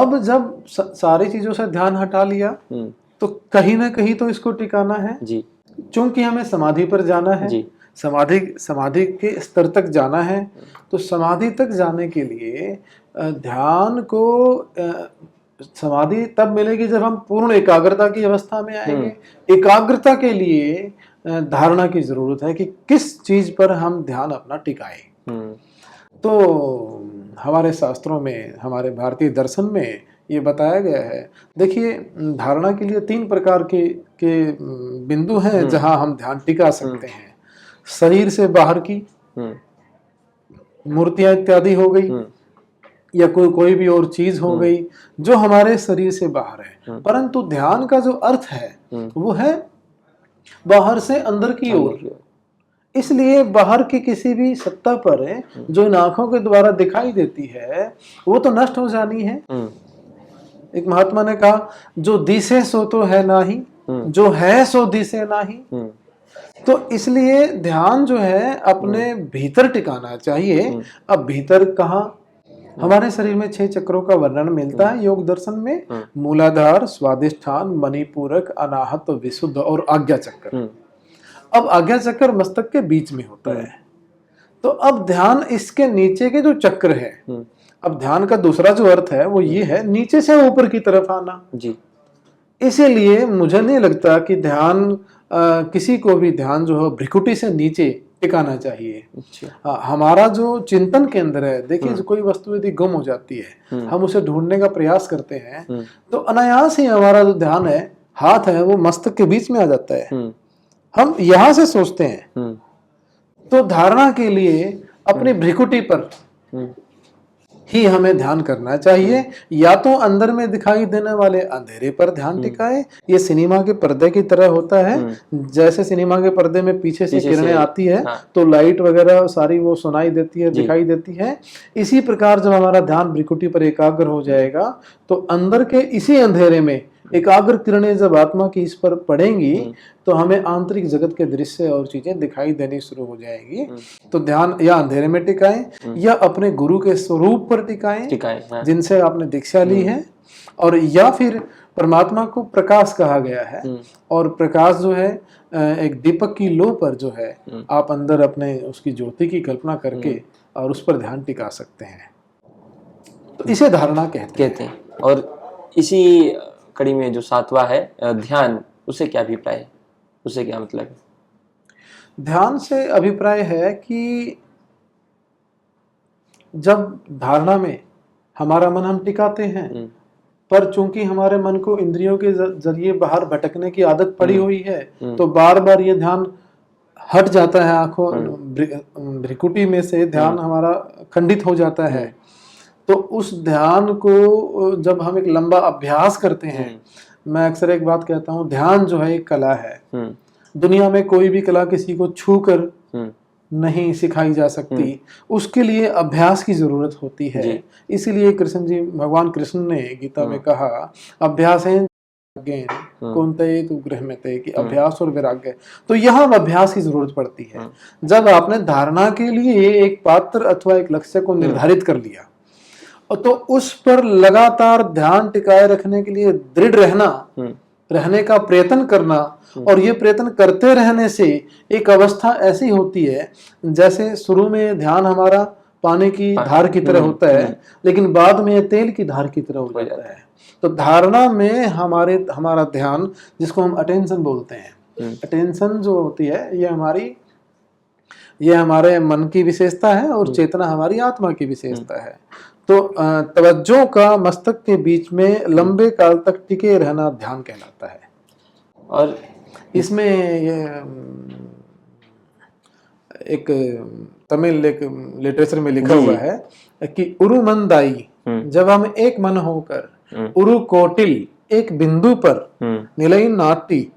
अब जब सारी चीजों से ध्यान हटा लिया तो कहीं ना कहीं तो इसको टिकाना है जी क्योंकि हमें समाधि पर जाना है जी समाधि के स्तर तक जाना है। तो समाधि तक जाने के लिए ध्यान को समाधि तब मिलेगी जब हम पूर्ण एकाग्रता की अवस्था में आएंगे। एकाग्रता के लिए धारणा की जरूरत है कि किस चीज पर हम ध्यान अपना टिकाएं। तो हमारे शास्त्रों में, हमारे भारतीय दर्शन में ये बताया गया है। देखिए, धारणा के लिए 3 प्रकार के बिंदु हैं जहां हम ध्यान टिका सकते हैं। शरीर से बाहर की मूर्तियां इत्यादि हो गई या कोई भी और चीज हो गई जो हमारे शरीर से बाहर है। परंतु ध्यान का जो अर्थ है वो है बाहर से अंदर की ओर। इसलिए बाहर की किसी भी सत्ता पर जो इन आंखों के द्वारा दिखाई देती है वो तो नष्ट हो जानी है। एक महात्मा ने कहा, जो दिसे सो तो है नाही, जो है सो दिसे नाही। तो इसलिए ध्यान जो है अपने भीतर टिकाना चाहिए। अब भीतर कहाँ? हमारे शरीर में 6 चक्रों का वर्णन मिलता है योग दर्शन में। मूलाधार, स्वादिष्ठान, मणिपूरक, अनाहत, विशुद्ध और आज्ञा चक्र। अब आज्ञा चक्र मस्तक के बीच में होता है। तो अब ध्यान इसके नीचे के जो चक्र है, अब ध्यान का दूसरा जो अर्थ है वो ये है नीचे से ऊपर की तरफ आना जी। इसीलिए मुझे नहीं लगता कि ध्यान किसी को भी ध्यान जो है भ्रिकुटी से नीचे टिकाना चाहिए। हमारा जो चिंतन केंद्र है, देखिए कोई वस्तु यदि गुम हो जाती है, हम उसे ढूंढने का प्रयास करते हैं तो अनायास ही हमारा जो ध्यान है, हाथ है, वो मस्तक के बीच में आ जाता है। हम यहां से सोचते हैं। तो धारणा के लिए अपनी भ्रिकुटी पर ही हमें ध्यान करना चाहिए। या तो अंदर में दिखाई देने वाले अंधेरे पर ध्यान टिकाए। ये सिनेमा के पर्दे की तरह होता है। जैसे सिनेमा के पर्दे में पीछे से किरणें आती है तो लाइट वगैरह सारी वो सुनाई देती है, दिखाई देती है। इसी प्रकार जब हमारा ध्यान भ्रिकुटी पर एकाग्र हो जाएगा तो अंदर के इसी अंधेरे में एकाग्र किरणें जब आत्मा की इस पर पड़ेंगी तो हमें आंतरिक जगत के दृश्य और चीजें दिखाई देनी शुरू हो जाएगी। तो ध्यान या अंधेरे में टिकाएं या अपने गुरु के स्वरूप पर टिकाएं जिनसे आपने दीक्षा ली है, और या फिर परमात्मा को प्रकाश कहा गया है। और प्रकाश जो है एक दीपक की लो पर जो है आप अंदर अपने उसकी ज्योति की कल्पना करके और उस पर ध्यान टिका सकते हैं। तो इसे धारणा कहते हैं। और इसी कड़ी में जो 7वां है ध्यान, उसे क्या अभिप्राय है, उसे क्या मतलब है? ध्यान से अभिप्राय है कि जब धारणा में हमारा मन हम टिकाते हैं, पर चूंकि हमारे मन को इंद्रियों के जरिए बाहर भटकने की आदत पड़ी हुई है तो बार बार ये ध्यान हट जाता है। आंखों भ्रिकुटी में से ध्यान हमारा खंडित हो जाता है। तो उस ध्यान को जब हम एक लंबा अभ्यास करते हैं, मैं अक्सर एक बात कहता हूँ, ध्यान जो है एक कला है। दुनिया में कोई भी कला किसी को छू कर नहीं सिखाई जा सकती, उसके लिए अभ्यास की जरूरत होती है। इसीलिए भगवान कृष्ण ने गीता में कहा, अभ्यास है कौनते तु गृह में थे, कि अभ्यास और वैराग्य। तो यहाँ अभ्यास की जरूरत पड़ती है। जब आपने धारणा के लिए एक पात्र अथवा एक लक्ष्य को निर्धारित कर लिया तो उस पर लगातार ध्यान टिकाए रखने के लिए दृढ़ रहने का प्रयत्न करना, और ये प्रयत्न करते रहने से एक अवस्था ऐसी होती है जैसे शुरू में ध्यान हमारा पानी की धार की तरह होता है, लेकिन बाद में तेल की धार की तरह हो जाता है। तो धारणा में हमारा ध्यान, जिसको हम अटेंशन बोलते हैं, अटेंशन जो होती है ये हमारे मन की विशेषता है और चेतना हमारी आत्मा की विशेषता है। तो तवज्जो का मस्तक के बीच में लंबे काल तक टिके रहना ध्यान कहलाता है। और इसमें ये एक तमिल लिटरेचर में लिखा हुआ है कि उरुमंदाई, जब हम एक मन होकर उरु कोटिल एक बिंदु पर निलई नाटी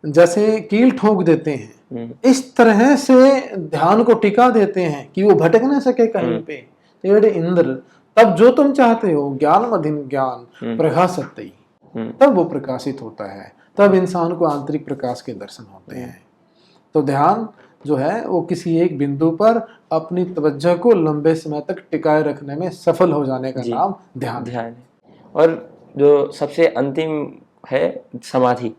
जैसे कील ठोक देते हैं, इस तरह से ध्यान को टिका देते हैं कि वो भटक न सके कहीं पे। तेरे इंद्र, तब जो तुम चाहते हो ज्ञान मधिन ज्ञान प्रकाशतई, तब वो प्रकाशित होता है, तब इंसान को आंतरिक प्रकाश के दर्शन होते हैं। तो ध्यान जो है वो किसी एक बिंदु पर अपनी तवज्जो को लंबे समय तक टिकाए रखने में सफल हो जाने का नाम ध्यान है। और जो सबसे अंतिम है समाधि,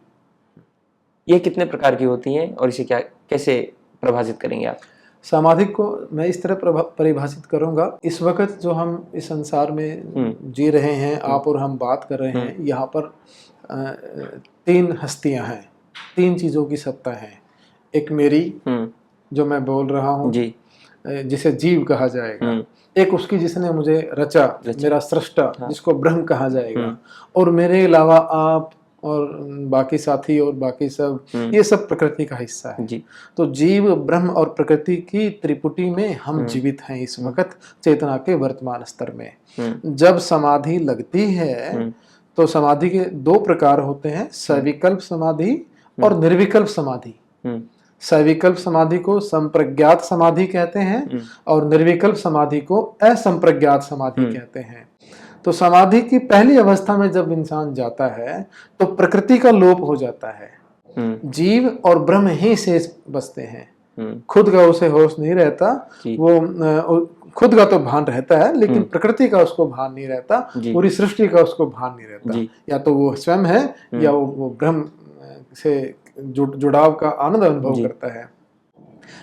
ये कितने प्रकार की होती हैं और इसे क्या कैसे परिभाषित करेंगे आप? समाधि को मैं इस तरह परिभाषित करूंगा, इस वक्त जो हम इस संसार में जी रहे हैं, आप और हम बात कर रहे हैं, यहाँ पर तीन हस्तियां हैं, तीन चीजों की सत्ता है। एक मेरी जो मैं बोल रहा हूँ जी, जिसे जीव कहा जाएगा, एक उसकी जिसने मुझे रचा, मेरा सृष्टा जिसको ब्रह्म कहा जाएगा, और मेरे अलावा आप और बाकी साथी और बाकी सब, ये सब प्रकृति का हिस्सा है। जी, तो जीव, ब्रह्म और प्रकृति की त्रिपुटी में हम जीवित हैं इस वक्त चेतना के वर्तमान स्तर में। जब समाधि लगती है तो समाधि के दो प्रकार होते हैं, सविकल्प समाधि और निर्विकल्प समाधि। सविकल्प समाधि को संप्रज्ञात समाधि कहते हैं और निर्विकल्प समाधि को असंप्रज्ञात समाधि कहते हैं। तो समाधि की पहली अवस्था में जब इंसान जाता है तो प्रकृति का लोप हो जाता है, जीव और ब्रह्म ही शेष बचते हैं। खुद का उसे होश नहीं रहता, वो खुद का तो भान रहता है लेकिन प्रकृति का उसको भान नहीं रहता, पूरी सृष्टि का उसको भान नहीं रहता। या तो वो स्वयं है या वो ब्रह्म से जुड़ाव का आनंद अनुभव करता है।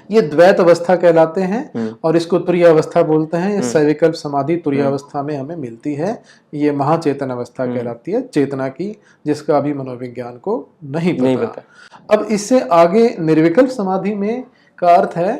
ये द्वैत अवस्था कहलाते हैं और इसको तुरीय अवस्था बोलते हैं। ये सविकल्प समाधि तुरीय अवस्था में हमें मिलती है। ये महाचेतन अवस्था कहलाती है, चेतना की, जिसका अभी मनोविज्ञान को नहीं पता। अब इससे आगे निर्विकल्प समाधि में का अर्थ है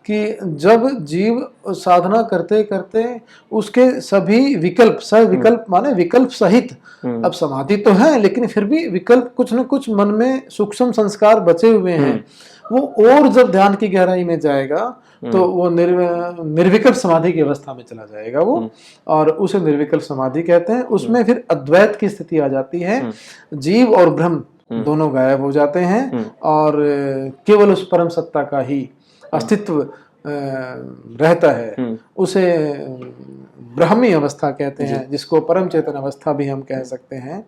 कि जब जीव साधना करते करते उसके सभी विकल्प, सविकल्प माने विकल्प सहित, अब समाधि तो है लेकिन फिर भी विकल्प कुछ न कुछ मन में सूक्ष्म संस्कार बचे हुए हैं, वो और जब ध्यान की गहराई में जाएगा तो वो निर्विकल्प समाधि की अवस्था में चला जाएगा वो, और उसे निर्विकल्प समाधि कहते हैं। उसमें फिर अद्वैत की स्थिति आ जाती है, जीव और ब्रह्म दोनों गायब हो जाते हैं और केवल उस परम सत्ता का ही अस्तित्व रहता है। उसे ब्राह्मी अवस्था कहते हैं, जिसको परम चेतन अवस्था भी हम कह सकते हैं।